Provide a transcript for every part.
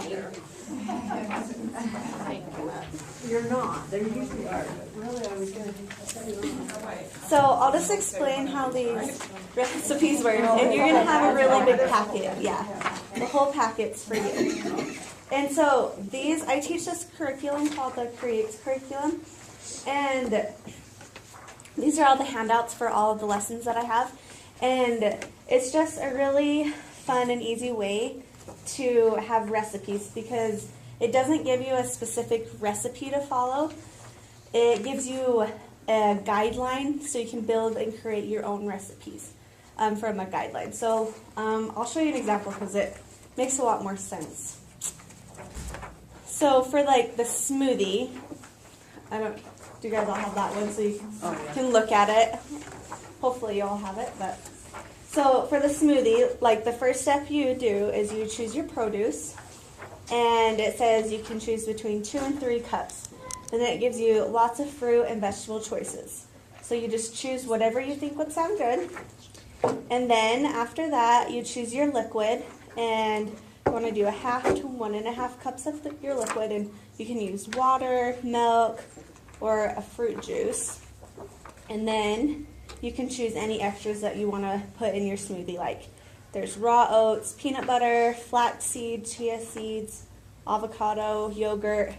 here. You're not. They usually are. But really, I was going to say no. So I'll just explain how these recipes work. And you're going to have a really big packet. Yeah. The whole packet's for you. And so these, I teach this curriculum called the Creates curriculum. And these are all the handouts for all of the lessons that I have. And it's just a really fun and easy way to have recipes because it doesn't give you a specific recipe to follow. It gives you a guideline so you can build and create your own recipes from a guideline. So I'll show you an example because it makes a lot more sense. So for like the smoothie, do you guys all have that one so you can look at it? Hopefully you all have it. But so for the smoothie, like the first step you do is you choose your produce. And it says you can choose between 2 and 3 cups. And then it gives you lots of fruit and vegetable choices. So you just choose whatever you think would sound good. And then after that, you choose your liquid. And you want to do 1/2 to 1.5 cups of your liquid. And you can use water, milk, or a fruit juice. And then you can choose any extras that you want to put in your smoothie, like there's raw oats, peanut butter, flax seeds, chia seeds, avocado, yogurt,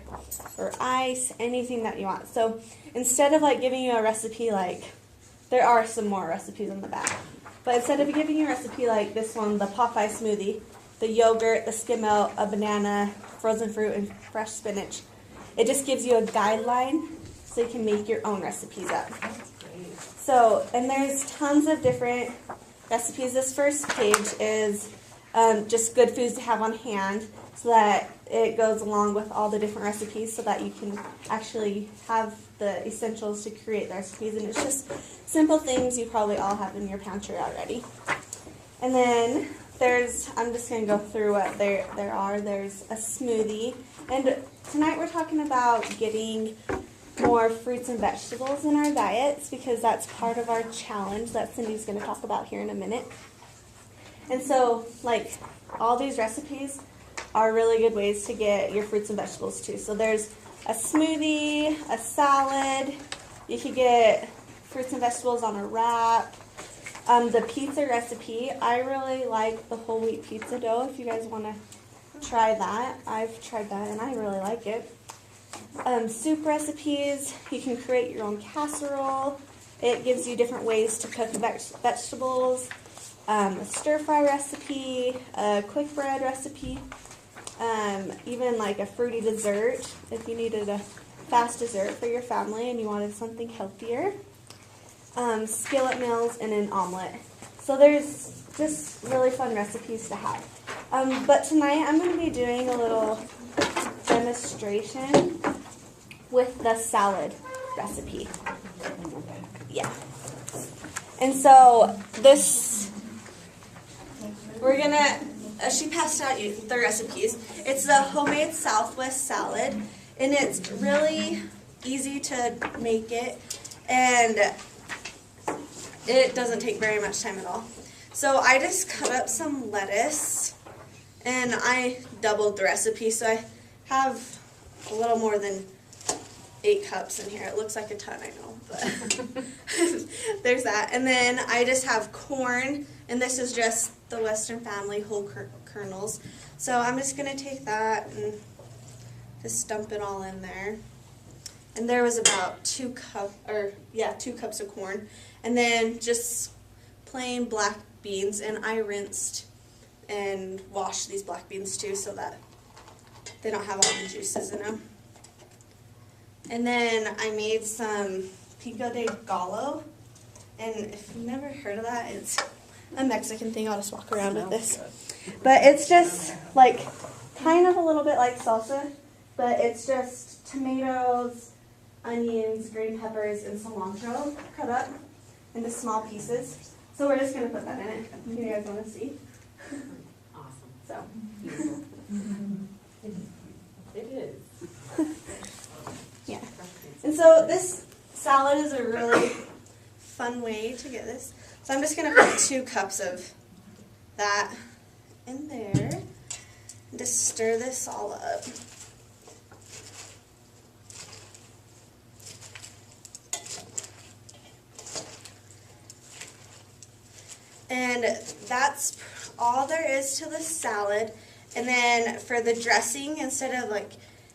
or ice, anything that you want. So instead of like giving you a recipe like, there are some more recipes on the back, but instead of giving you a recipe like this one, the Popeye smoothie, the yogurt, the skim milk, a banana, frozen fruit, and fresh spinach, it just gives you a guideline so you can make your own recipes up. So, and there's tons of different recipes. This first page is just good foods to have on hand so that it goes along with all the different recipes so that you can actually have the essentials to create the recipes. And it's just simple things you probably all have in your pantry already. And then I'm just going to go through what there are. There's a smoothie. And tonight we're talking about getting more fruits and vegetables in our diets because that's part of our challenge that Cindy's going to talk about here in a minute. And so, like, all these recipes are really good ways to get your fruits and vegetables too. So there's a smoothie, a salad, you could get fruits and vegetables on a wrap. The pizza recipe, I really like the whole wheat pizza dough. If you guys want to try that, I've tried that and I really like it. Soup recipes, you can create your own casserole. It gives you different ways to cook vegetables. A stir fry recipe, a quick bread recipe, even like a fruity dessert if you needed a fast dessert for your family and you wanted something healthier. Skillet meals and an omelet. So there's just really fun recipes to have. But tonight I'm going to be doing a little demonstration with the salad recipe. Yeah. And so this, we're going to, she passed out you the recipes. It's the homemade Southwest salad, and it's really easy to make it, and it doesn't take very much time at all. So I just cut up some lettuce, and I doubled the recipe, so I have a little more than 8 cups in here. It looks like a ton, I know, but there's that. And then I just have corn, and this is just the Western Family whole kernels. So I'm just going to take that and just dump it all in there. And there was about 2 cups of corn. And then just plain black beans, and I rinsed and washed these black beans too so that they don't have all the juices in them. And then I made some pico de gallo, and if you've never heard of that, it's a Mexican thing. I'll just walk around with this. But it's just like kind of a little bit like salsa, but it's just tomatoes, onions, green peppers, and cilantro cut up into small pieces. So we're just going to put that in it. If you guys want to see. Awesome. So. It is. Yeah. And so this salad is a really fun way to get this. So I'm just going to put 2 cups of that in there. Just stir this all up. And that's all there is to the salad. And then for the dressing, instead of like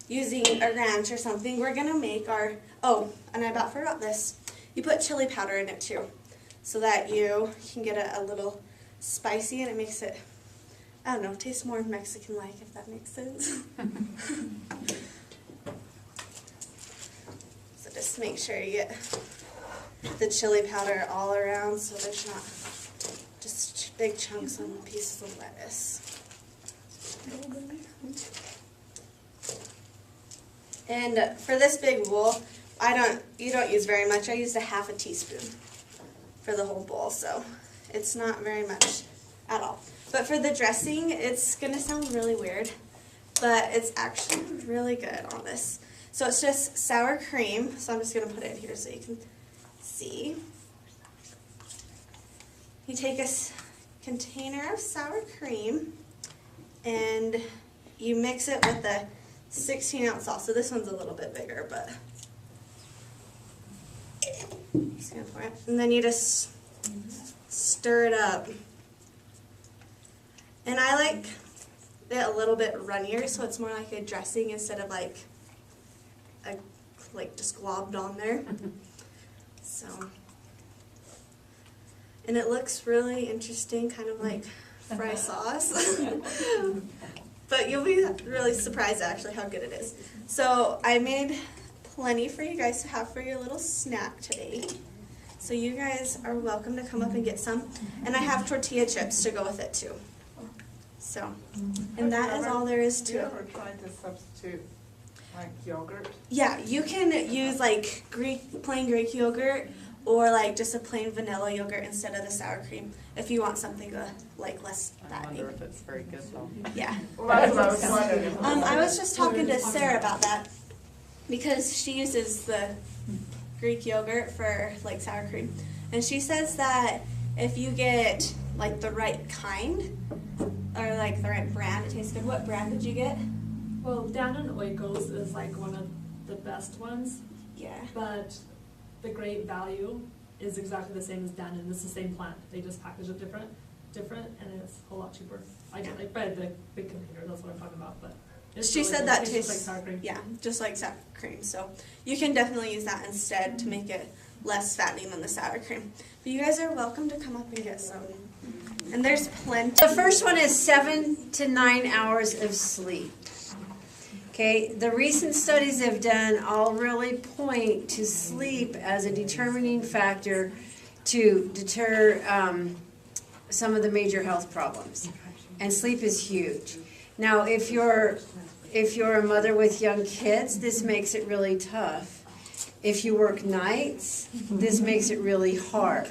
using a ranch or something, we're gonna make our, oh, and I about forgot this. You put chili powder in it too, so that you can get it a little spicy, and it makes it, I don't know, taste more Mexican-like, if that makes sense. So just make sure you get the chili powder all around so there's not just big chunks on pieces of lettuce. And for this big bowl, you don't use very much. I used a half a teaspoon for the whole bowl, so it's not very much at all. But for the dressing, it's gonna sound really weird, but it's actually really good on this. So it's just sour cream, so I'm just gonna put it here so you can see. You take a container of sour cream and you mix it with the 16-ounce sauce. So this one's a little bit bigger, but just gonna pour it. And then you just stir it up. And I like it a little bit runnier, so it's more like a dressing instead of like just globbed on there. So, and it looks really interesting, kind of like fry sauce. But you'll be really surprised actually how good it is. So I made plenty for you guys to have for your little snack today. So you guys are welcome to come up and get some. And I have tortilla chips to go with it too. So, and that is all there is to it. Have you ever tried to substitute like yogurt? Yeah, you can use like plain Greek yogurt or like just a plain vanilla yogurt instead of the sour cream if you want something like less I fatty. wonder if it's very good though. Yeah. Well, that's what I was wondering. I was just talking to Sarah about that because she uses the Greek yogurt for like sour cream. And she says that if you get like the right kind or like the right brand, it tastes good. What brand did you get? Well, Dannon Oikos is like one of the best ones, Yeah. but the Great Value is exactly the same as Dannon. It's the same plant. They just package it different, and it's a whole lot cheaper. I get like by the big container. That's what I'm talking about. But it's She really said good. that It tastes like sour cream. Yeah, just like sour cream. So you can definitely use that instead to make it less fattening than the sour cream. But you guys are welcome to come up and get some. And there's plenty. The first one is 7 to 9 hours of sleep. Okay, the recent studies have done all really point to sleep as a determining factor to deter some of the major health problems. And sleep is huge. Now, if you're a mother with young kids, this makes it really tough. If you work nights, this makes it really hard.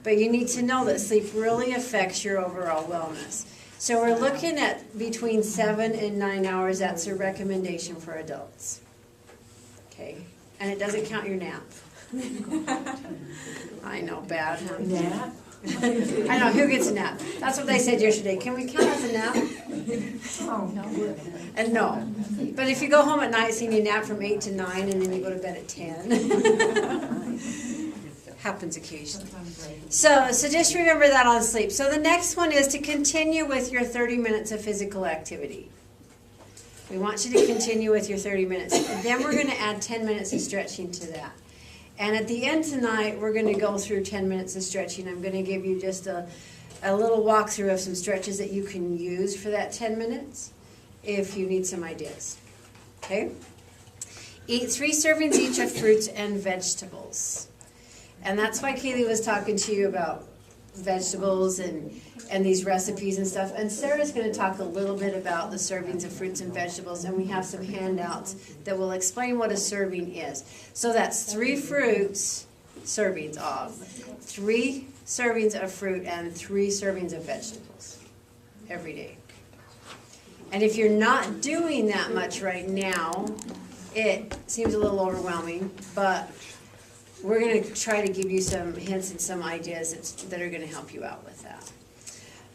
But you need to know that sleep really affects your overall wellness. So we're looking at between 7 and 9 hours. That's a recommendation for adults. Okay, and it doesn't count your nap. I know, bad. Huh? Nap? I know, who gets a nap? That's what they said yesterday. Can we count as a nap? And no. But if you go home at night, saying you nap from 8 to 9 and then you go to bed at 10. Happens occasionally. So just remember that on sleep. So the next one is to continue with your 30 minutes of physical activity. We want you to continue with your 30 minutes. And then we're going to add 10 minutes of stretching to that. And at the end tonight, we're going to go through 10 minutes of stretching. I'm going to give you just a little walkthrough of some stretches that you can use for that 10 minutes if you need some ideas. Okay? Eat 3 servings each of fruits and vegetables. And that's why Kaylee was talking to you about vegetables and these recipes and stuff. And Sarah's going to talk a little bit about the servings of fruits and vegetables. And we have some handouts that will explain what a serving is. So that's 3 fruits, servings of, 3 servings of fruit, and 3 servings of vegetables every day. And if you're not doing that much right now, it seems a little overwhelming, but we're going to try to give you some hints and some ideas that are going to help you out with that.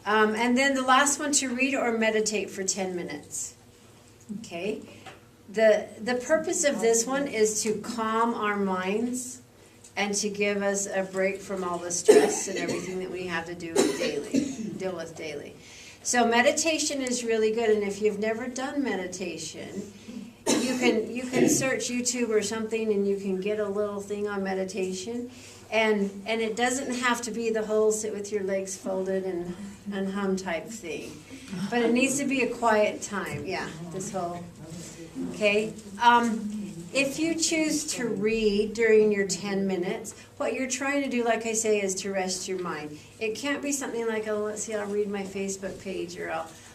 And then the last one, to read or meditate for 10 minutes. Okay? The purpose of this one is to calm our minds and to give us a break from all the stress and everything that we have to deal with daily. So meditation is really good, and if you've never done meditation, you can search YouTube or something and you can get a little thing on meditation. And it doesn't have to be the whole sit with your legs folded and hum type thing. But it needs to be a quiet time. Yeah, this whole, okay. If you choose to read during your 10 minutes, what you're trying to do, like I say, is to rest your mind. It can't be something like, oh, let's see, I'll read my Facebook page, or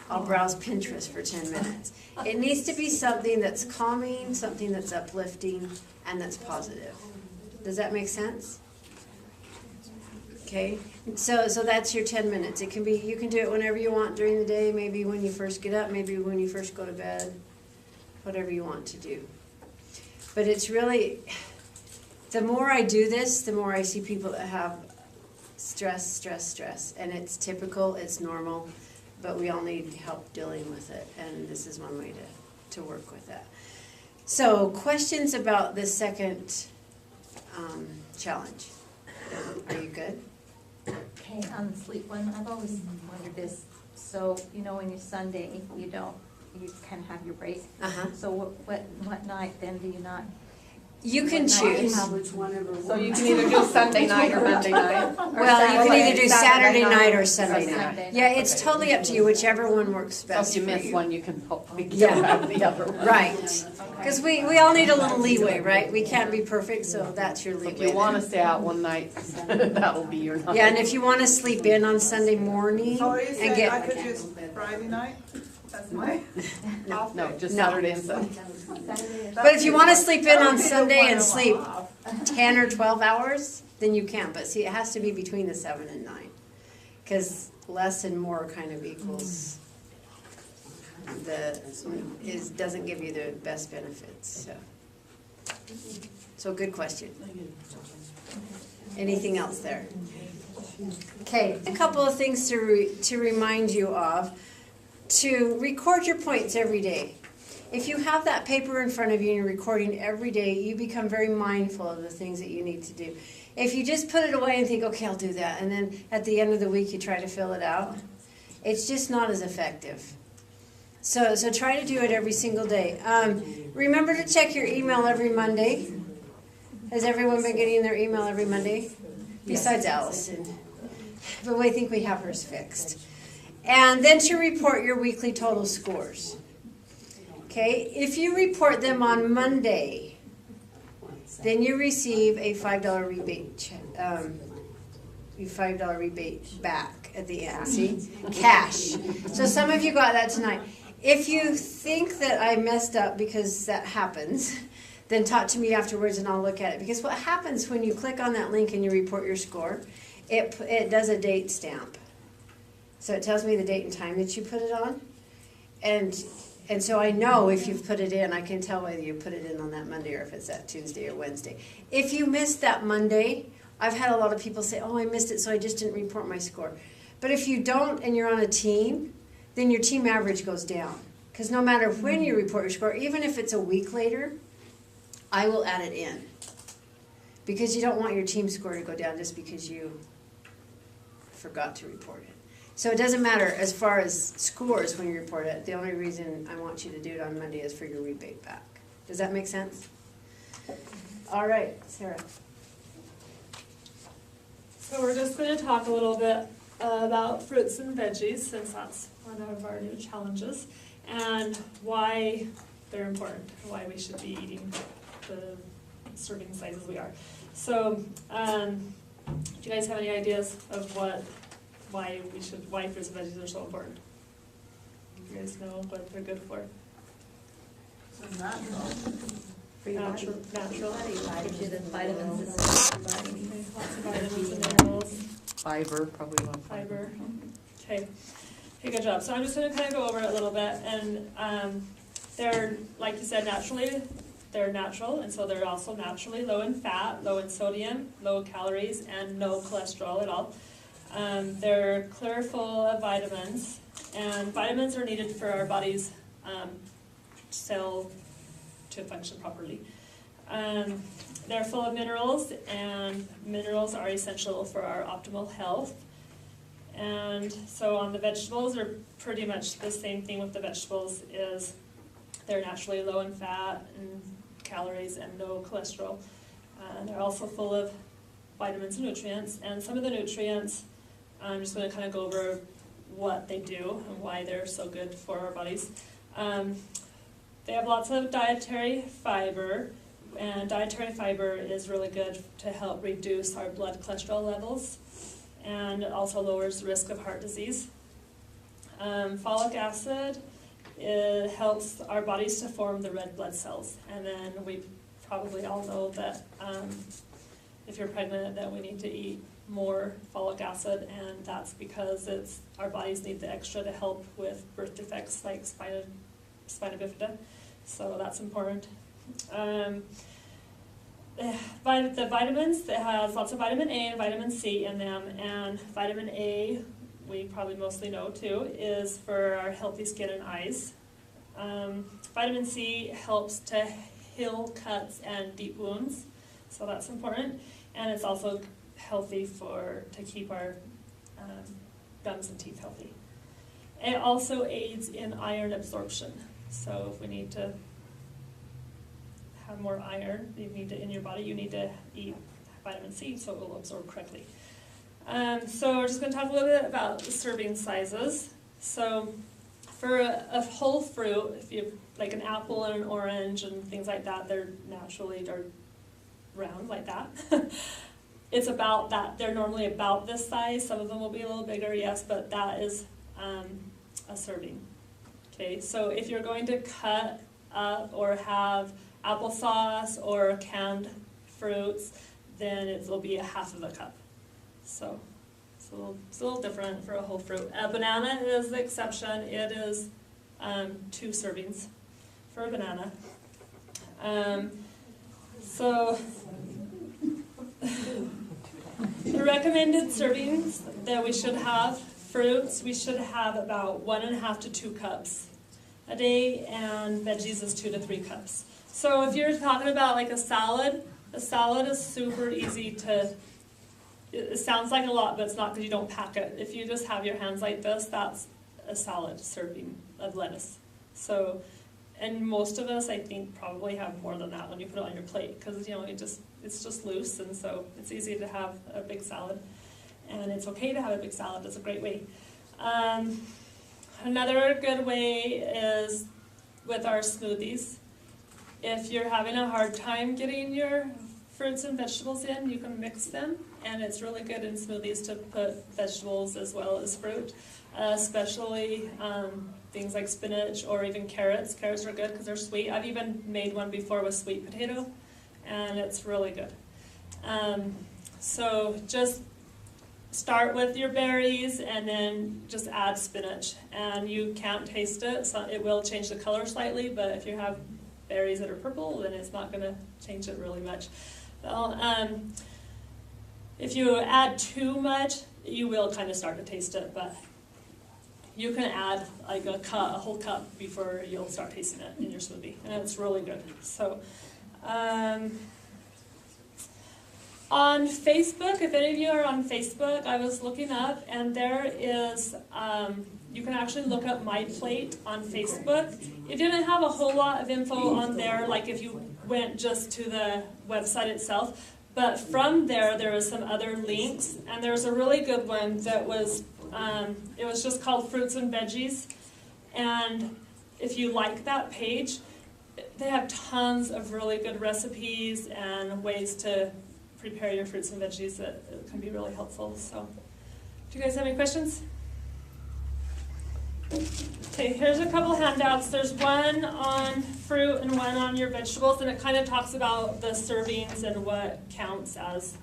I'll browse Pinterest for 10 minutes. It needs to be something that's calming, something that's uplifting, and that's positive. Does that make sense? Okay, so that's your 10 minutes. It can be, you can do it whenever you want during the day, maybe when you first get up, maybe when you first go to bed, whatever you want to do. But it's really, the more I do this, the more I see people that have stress, and it's typical, it's normal, but we all need help dealing with it, and this is one way to work with that. So, questions about this second challenge? Are you good? Okay, on the sleep one, I've always wondered this. So, you know, when you're Sunday, you kind of have your break. Uh-huh. So what night then do you not? You can what night choose. So you can either do Sunday night or Monday night. Well, you can either do Saturday night or Sunday Sunday night. night. Yeah, it's totally up to you, whichever one works So best if you for miss you. one, you can hopefully Yeah. get out of the other one. Right. Because we all need a little leeway, right? We can't be perfect, so that's your leeway. If you want to stay out one night, that'll be your night. Yeah, and if you want to sleep in on Sunday morning So are you and saying I get, could use Friday night? That's my off No, day? just No. Saturday and Sunday. but if you want to sleep in on That would be the Sunday one and I'm sleep off. 10 or 12 hours, then you can. But see, it has to be between the 7 and 9. Because less and more kind of equals doesn't give you the best benefits. So good question. Anything else there? Okay, a couple of things to remind you of. To record your points every day. If you have that paper in front of you and you're recording every day, you become very mindful of the things that you need to do. If you just put it away and think, okay, I'll do that, and then at the end of the week you try to fill it out, it's just not as effective. So try to do it every single day. Remember to check your email every Monday. Has everyone been getting their email every Monday? Besides Allison. But we think we have hers fixed. And then to report your weekly total scores. Okay, if you report them on Monday, then you receive a $5 rebate, $5 rebate back at the end. See, cash. So some of you got that tonight. If you think that I messed up, because that happens, then talk to me afterwards and I'll look at it. Because what happens when you click on that link and you report your score, it does a date stamp. So it tells me the date and time that you put it on. And so I know if you've put it in, I can tell whether you put it in on that Monday or if it's that Tuesday or Wednesday. If you missed that Monday, I've had a lot of people say, oh, I missed it, so I just didn't report my score. But if you don't and you're on a team, then your team average goes down. Because no matter when you report your score, even if it's a week later, I will add it in. Because you don't want your team score to go down just because you forgot to report it. So it doesn't matter as far as scores when you report it. The only reason I want you to do it on Monday is for your rebate back. Does that make sense? All right, Sarah. So we're just going to talk a little bit about fruits and veggies, since that's one of our new challenges, and why they're important, why we should be eating the serving sizes we are. So, do you guys have any ideas of why fruits and veggies are so important? Do you guys know what they're good for? Natural. Gives you the vitamins. Okay, lots of vitamins and minerals. Fiber, probably one. Fiber. Okay, good job. So I'm just going to kind of go over it a little bit, and they're, like you said, they're natural, and so they're also naturally low in fat, low in sodium, low calories, and no cholesterol at all. They're clear full of vitamins, and vitamins are needed for our body's cell to function properly. They're full of minerals, and minerals are essential for our optimal health. And so on the vegetables, are pretty much the same thing with the vegetables, is they're naturally low in fat and calories and no cholesterol. And they're also full of vitamins and nutrients. And some of the nutrients, I'm just going to kind of go over what they do and why they're so good for our bodies. They have lots of dietary fiber, and dietary fiber is really good to help reduce our blood cholesterol levels, and it also lowers the risk of heart disease. Folic acid, it helps our bodies to form the red blood cells, and then we probably all know that if you're pregnant that we need to eat more folic acid, and that's because our bodies need the extra to help with birth defects like spina bifida, so that's important. The vitamins, it has lots of vitamin A and vitamin C in them, and vitamin A, we probably mostly know too, is for our healthy skin and eyes. Vitamin C helps to heal cuts and deep wounds, so that's important, and it's also healthy to keep our gums and teeth healthy. It also aids in iron absorption, so if we need to have more iron in your body, you need to eat vitamin C so it will absorb correctly. So we're just going to talk a little bit about the serving sizes. So for a whole fruit, if you like an apple and an orange and things like that, they're round like that. It's about that. They're normally about this size. Some of them will be a little bigger, yes, but that is a serving. Okay, so if you're going to cut up or have applesauce or canned fruits, then it will be a half of a cup. So it's a little different for a whole fruit. A banana is the exception. It is 2 servings for a banana. So the recommended servings that we should have, fruits, we should have about 1.5 to 2 cups a day, and veggies is 2 to 3 cups. So if you're talking about like a salad is super easy to, it sounds like a lot, but it's not because you don't pack it. If you just have your hands like this, that's a salad serving of lettuce. So, and most of us, I think, probably have more than that when you put it on your plate, because it's just loose, and so it's easy to have a big salad. And it's okay to have a big salad. It's a great way. Another good way is with our smoothies. If you're having a hard time getting your fruits and vegetables in, you can mix them, and it's really good in smoothies to put vegetables as well as fruit, especially things like spinach or even carrots. Carrots are good because they're sweet. I've even made one before with sweet potato, and it's really good. So just start with your berries and then just add spinach, and you can't taste it, so it will change the color slightly, but if you have berries that are purple, then it's not going to change it really much. Well, if you add too much, you will kind of start to taste it, but you can add like a whole cup before you'll start tasting it in your smoothie, and it's really good. So on Facebook, if any of you are on Facebook, I was looking up, and there is, you can actually look up My Plate on Facebook. It didn't have a whole lot of info on there, like if you went just to the website itself, but from there was some other links, and there's a really good one that was, it was just called Fruits and Veggies, and if you like that page, they have tons of really good recipes and ways to prepare your fruits and veggies that can be really helpful. So, do you guys have any questions? Okay, here's a couple handouts. There's one on fruit and one on your vegetables, and it kind of talks about the servings and what counts as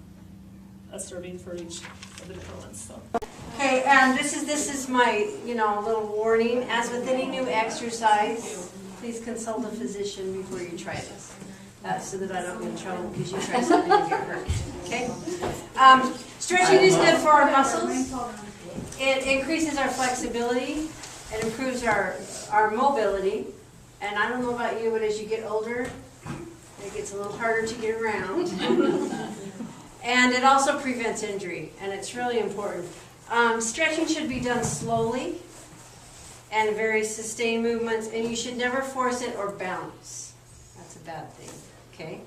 a serving for each of the different ones. So. Okay, and this is my little warning. As with any new exercise, please consult a physician before you try this. so that I don't get in trouble because you try something and get hurt. Okay? Stretching is good for our muscles. It increases our flexibility. It improves our mobility. And I don't know about you, but as you get older, it gets a little harder to get around. And it also prevents injury, and it's really important. Stretching should be done slowly and very sustained movements, and you should never force it or bounce. That's a bad thing, okay?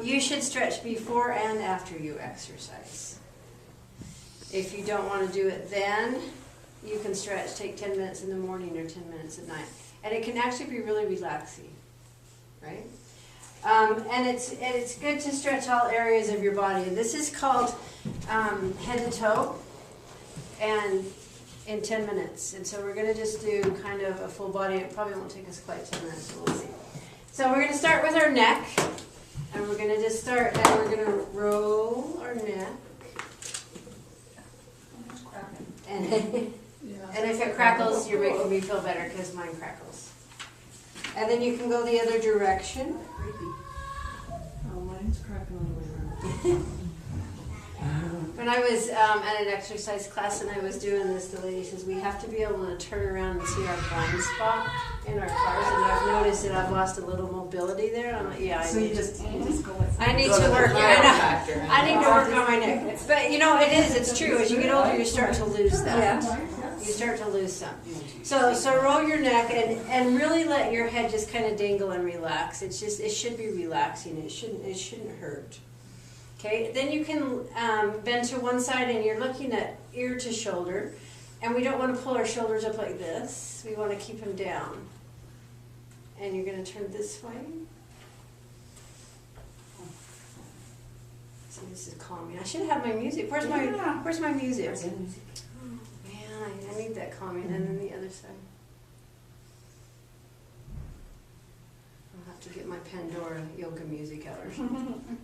You should stretch before and after you exercise. If you don't want to do it then, you can stretch, take 10 minutes in the morning or 10 minutes at night. And it can actually be really relaxing, right? And it's good to stretch all areas of your body. This is called head to toe, and in 10 minutes. And so we're going to just do kind of a full body. It probably won't take us quite 10 minutes, but we'll see. So we're going to start with our neck, and we're going to just start, and we're going to roll our neck. And, and if it crackles, you're making me feel better because mine crackles. And then you can go the other direction. Oh, mine's cracking all the way around. When I was at an exercise class and I was doing this, the lady says, we have to be able to turn around and see our blind spot in our cars. And I've noticed that I've lost a little mobility there. I'm like, yeah, So you just go with. I need to work. I need to work on my neck. But you know, it's true. As you get older, you start to lose that. You start to lose some. So roll your neck and really let your head just kind of dangle and relax. It should be relaxing. It shouldn't hurt. Okay, then you can bend to one side and you're looking at ear to shoulder. And we don't want to pull our shoulders up like this. We want to keep them down. And you're going to turn this way. See, this is calming. I should have my music. Where's my music? Oh, man, I need that calming. And then the other side. I'll have to get my Pandora yoga music out or something.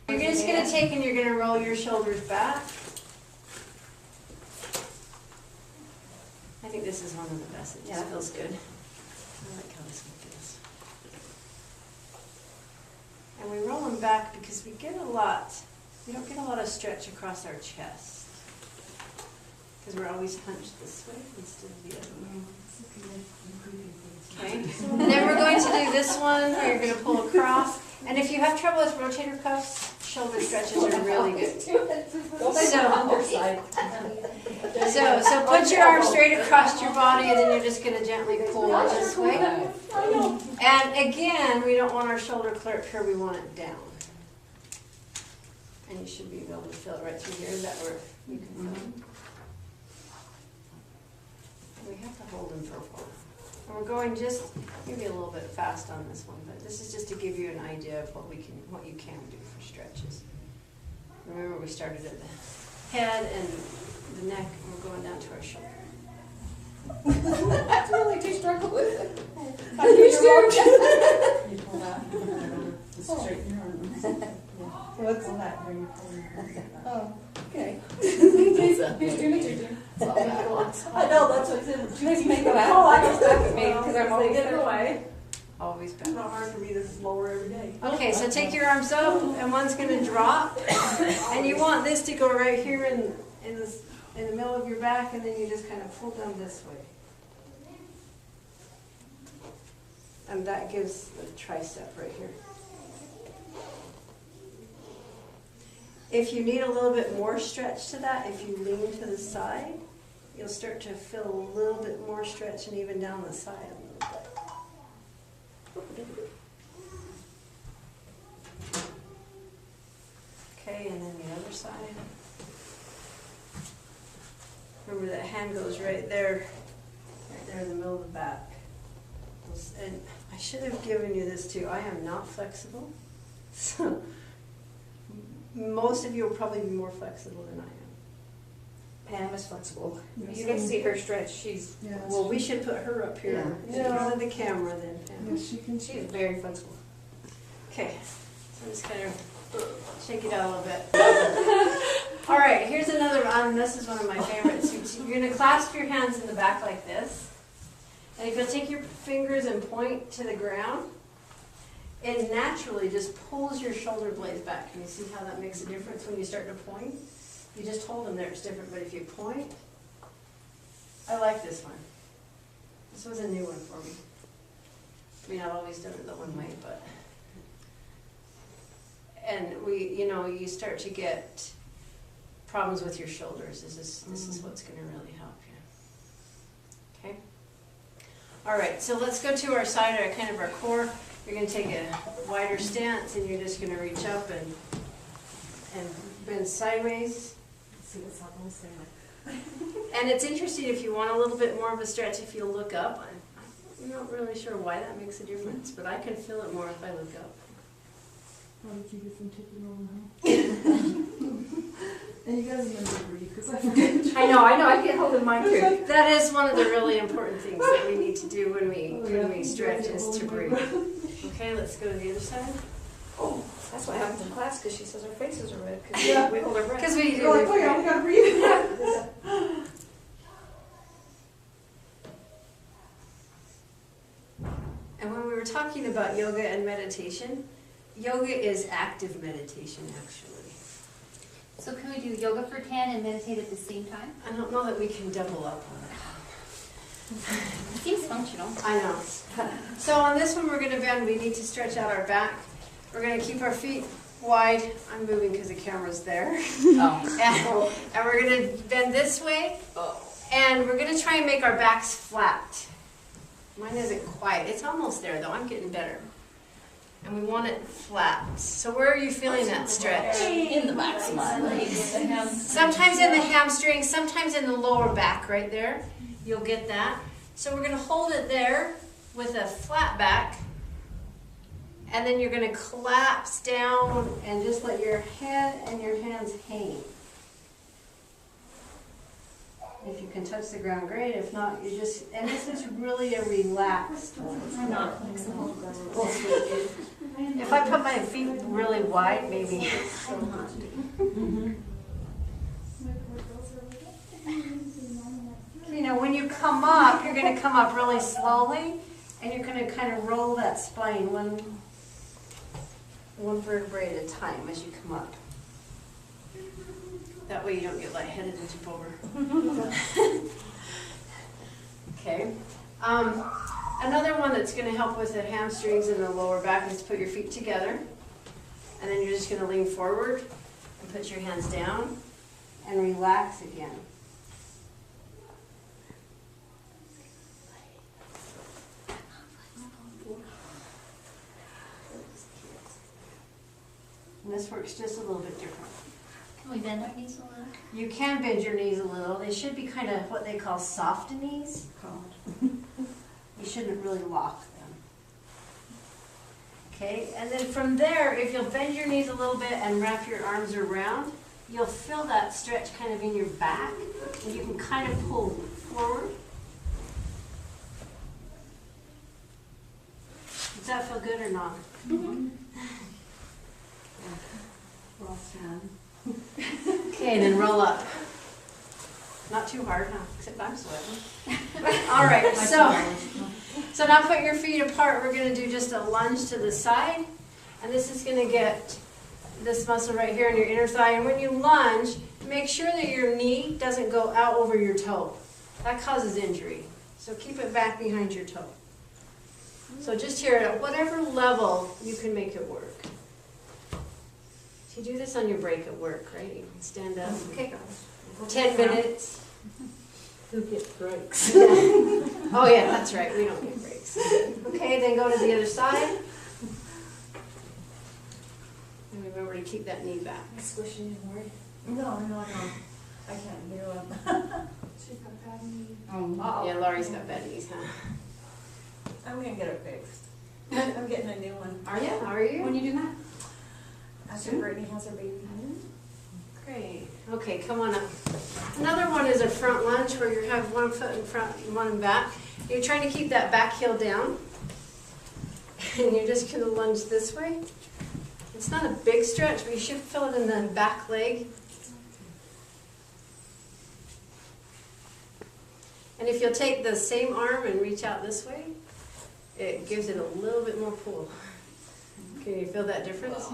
You're just going to take and you're going to roll your shoulders back. I think this is one of the best. It just feels good. I like how this one feels. And we roll them back because we don't get a lot of stretch across our chest. Because we're always hunched this way instead of the other way. Okay. And then we're going to do this one where you're going to pull across. And if you have trouble with rotator cuffs, shoulder stretches are really good. So put your arm straight across your body and then you're just going to gently pull it this way. And again, we don't want our shoulder clear up here, we want it down. And you should be able to feel it right through here. Is that where you can feel it? We have to hold them for a while. And we're going just maybe a little bit fast on this one, but this is just to give you an idea of what you can do for stretches. Remember, we started at the head and the neck, and we're going down to our shoulder. That's really too struggle with it. You pull that. Straighten your arms. What's that? Bring your Oh, okay. He's doing it too. I know, that's what I said. Do you guys make that? Oh, I just laugh at me because I'm always Get it away. Always It's back. not hard for me to lower every day. Okay, so take your arms up, and one's going to drop, and you want this to go right here in the middle of your back, and then you just kind of pull down this way. And that gives the tricep right here. If you need a little bit more stretch to that, if you lean to the side, you'll start to feel a little bit more stretch and even down the side a little bit. Okay, and then the other side. Remember that hand goes right there in the middle of the back. And I should have given you this too. I am not flexible. So most of you will probably be more flexible than I am. Pam is flexible. Yes. You get to see her stretch. She's Well, we should put her up here in front of the camera then, Pam. Yes, she can. she's very flexible. Okay, so I'm just kind of shake it out a little bit. All right, here's another one. This is one of my favorites. You're going to clasp your hands in the back like this. And if you'll take your fingers and point to the ground, it naturally just pulls your shoulder blades back. Can you see how that makes a difference when you start to point? You just hold them there, it's different, but if you point, I like this one. This was a new one for me. I mean, I've always done it the one way, but. And you start to get problems with your shoulders. This is what's gonna really help you. Okay? All right, so let's go to our side, kind of our core. You're gonna take a wider stance and you're just gonna reach up and bend sideways. Let's see what's happening. Stay And it's interesting if you want a little bit more of a stretch, if you look up. I'm not really sure why that makes a difference, but I can feel it more if I look up. How did you get from tipping over now? And you guys remember to breathe, because I forget. I know, I get hold of mine too. That is one of the really important things that we need to do when we stretch is to breathe. Okay, let's go to the other side. Oh, that's what happens in class, because she says our faces are red, because Yeah. we hold our breath. Because we You're like, oh yeah, we gotta breathe. And when we were talking about yoga and meditation, yoga is active meditation actually. So can we do yoga for 10 and meditate at the same time? I don't know that we can double up on it. It seems functional. I know. So on this one we're going to bend, we need to stretch out our back. We're going to keep our feet wide. I'm moving because the camera's there. Oh. And we're going to bend this way. And we're going to try and make our backs flat. Mine isn't quite. It's almost there though. I'm getting better. And we want it flat. So where are you feeling that stretch? In the backs of my legs. Sometimes in the hamstring, sometimes in the lower back right there. You'll get that. So we're going to hold it there with a flat back. And then you're going to collapse down and just let your head and your hands hang. If you can touch the ground, great. If not, you just, and this is really a relaxed one. I'm not flexible. If I put my feet really wide, maybe. You know, when you come up, you're going to come up really slowly, and you're going to kind of roll that spine one vertebrae at a time as you come up. That way you don't get lightheaded and tip over. Okay. Another one that's going to help with the hamstrings and the lower back is to put your feet together. And then you're just going to lean forward and put your hands down and relax again. And this works just a little bit different. Can we bend our knees a little? You can bend your knees a little. They should be kind of what they call soft knees. You shouldn't really lock them. Okay, and then from there, if you'll bend your knees a little bit and wrap your arms around, you'll feel that stretch kind of in your back, and you can kind of pull forward. Does that feel good or not? Mm-hmm. Cross hand. Okay, then roll up. Not too hard, huh? Except I'm sweating. All right, so now put your feet apart. We're going to do just a lunge to the side. And this is going to get this muscle right here in your inner thigh. And when you lunge, make sure that your knee doesn't go out over your toe. That causes injury. So keep it back behind your toe. So just here, at whatever level, you can make it work. You do this on your break at work, right? You can stand up. Okay. 10 minutes. Who gets breaks? Oh yeah, that's right. We don't get breaks. Okay, then go to the other side. And remember to keep that knee back. Squishing and worried. No. I can't hear them. She's got a bad knee. Yeah, Laurie's got bad knees, huh? I'm gonna get it fixed. I'm getting a new one. Are you? Are you? When you do that? After Brittany has her baby. Great. Okay, come on up. Another one is a front lunge where you have one foot in front and one in back. You're trying to keep that back heel down. And you're just going to lunge this way. It's not a big stretch, but you should feel it in the back leg. And if you'll take the same arm and reach out this way, it gives it a little bit more pull. Can you feel that difference?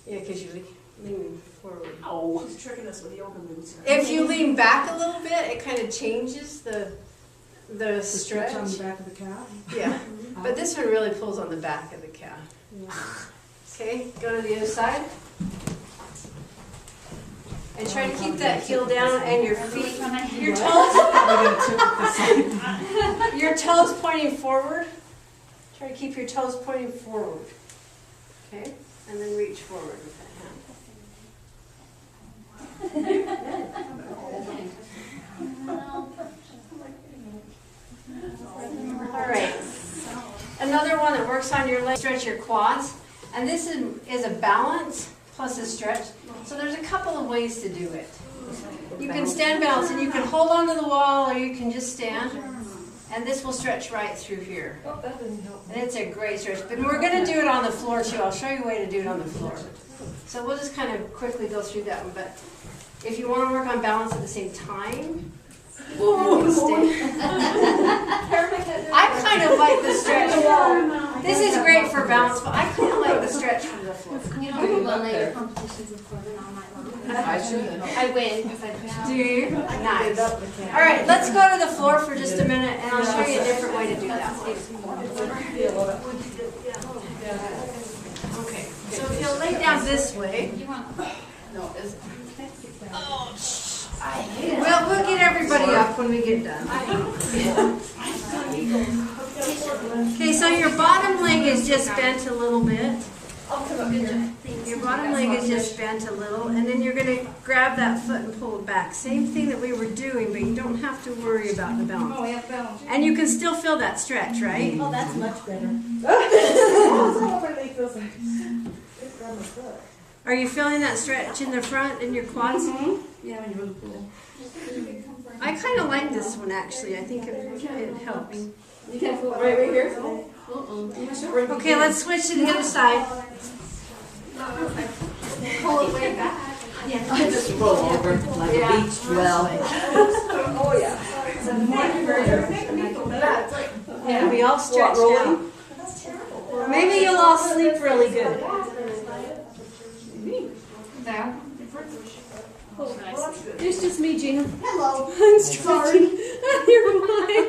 Yeah, because you're leaning forward. Oh. He's tricking us with yoga moves. If you lean back a little bit, it kind of changes the stretch. on the back of the calf. Yeah, but this one really pulls on the back of the calf. Okay, go to the other side. And try to keep that heel down and your feet, your toes pointing forward. Try to keep your toes pointing forward. Okay, and then reach forward with that hand. All right. Another one that works on your legs, stretch your quads. And this is a balance plus a stretch. So there's a couple of ways to do it. You can stand balance and you can hold onto the wall or you can just stand. And this will stretch right through here. And it's a great stretch. But we're going to do it on the floor too. I'll show you a way to do it on the floor. So we'll just kind of quickly go through that one. But if you want to work on balance at the same time, you can stand. I kind of like the stretch. This is great for balance, but I kind of like the stretch from the floor. You know, we run later competitions in Florida all night long. I should. I win because I Do you? Nice. All right, let's go to the floor for just a minute, and I'll show you a different way to do that. Okay, so if you'll lay down this way. No, it's. Well, we'll get everybody up when we get done. Okay, so your bottom leg is just bent a little bit. Your bottom leg is just bent a little, and then you're going to grab that foot and pull it back. Same thing that we were doing, but you don't have to worry about the balance. Oh, we have balance. And you can still feel that stretch, right? Oh, that's much better. Are you feeling that stretch in the front in your quads? Yeah, when you're in the pool. I kind of like this one actually. I think it helps. You can feel it right here. Okay, let's switch to the other side. Pull it way back. Just roll over like a beach well. Oh, yeah. Yeah, we all stretch out. Maybe you'll all sleep really good. There. It's just me, Gina. Hello. I'm stretching. You're fine.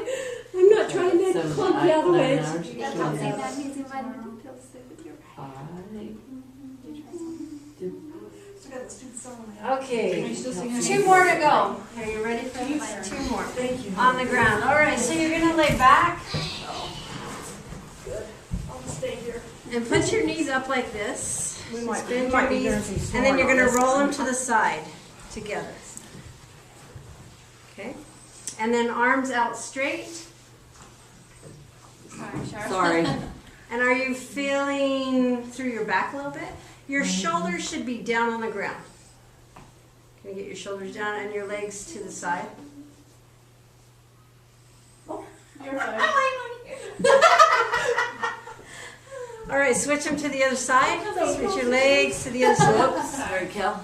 I'm not trying to clump you out of the way. That means you might not feel sick with your Okay, 2 more to go. Are you ready for these? 2 more. Thank you. On the ground. All right, so you're going to lay back I'll stay here. and put your knees up like this. We might Bend be your doing knees, some and then you're snoring going on to this roll one. them to the side together. Okay? And then arms out straight. Sorry. And are you feeling through your back a little bit? Your shoulders should be down on the ground. Can you get your shoulders down and your legs to the side? You're fine. All right, switch them to the other side. Switch your legs to the other side. Sorry, Kel.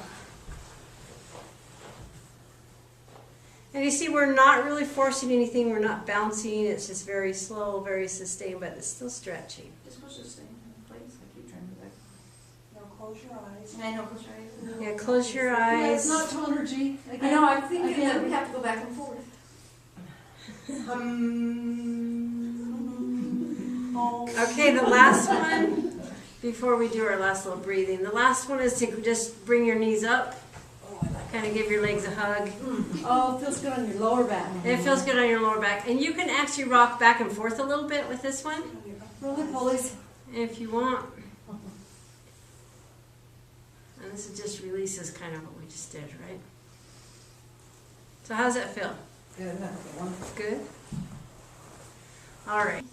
And you see, we're not really forcing anything. We're not bouncing. It's just very slow, very sustained, but it's still stretching. Just supposed to stay in place. I keep trying to back. Now close your eyes. I know, close your eyes. Yeah, close your Yeah, it's eyes. not toner, G. I know, I'm thinking that we have to go back and forth. Okay, the last one, before we do our last little breathing, the last one is to just bring your knees up, kind of give your legs a hug. Oh, it feels good on your lower back. It feels good on your lower back. And you can actually rock back and forth a little bit with this one, Roly-polies. if you want. And this just releases kind of what we just did, right? So how does that feel? Good. Good? All right.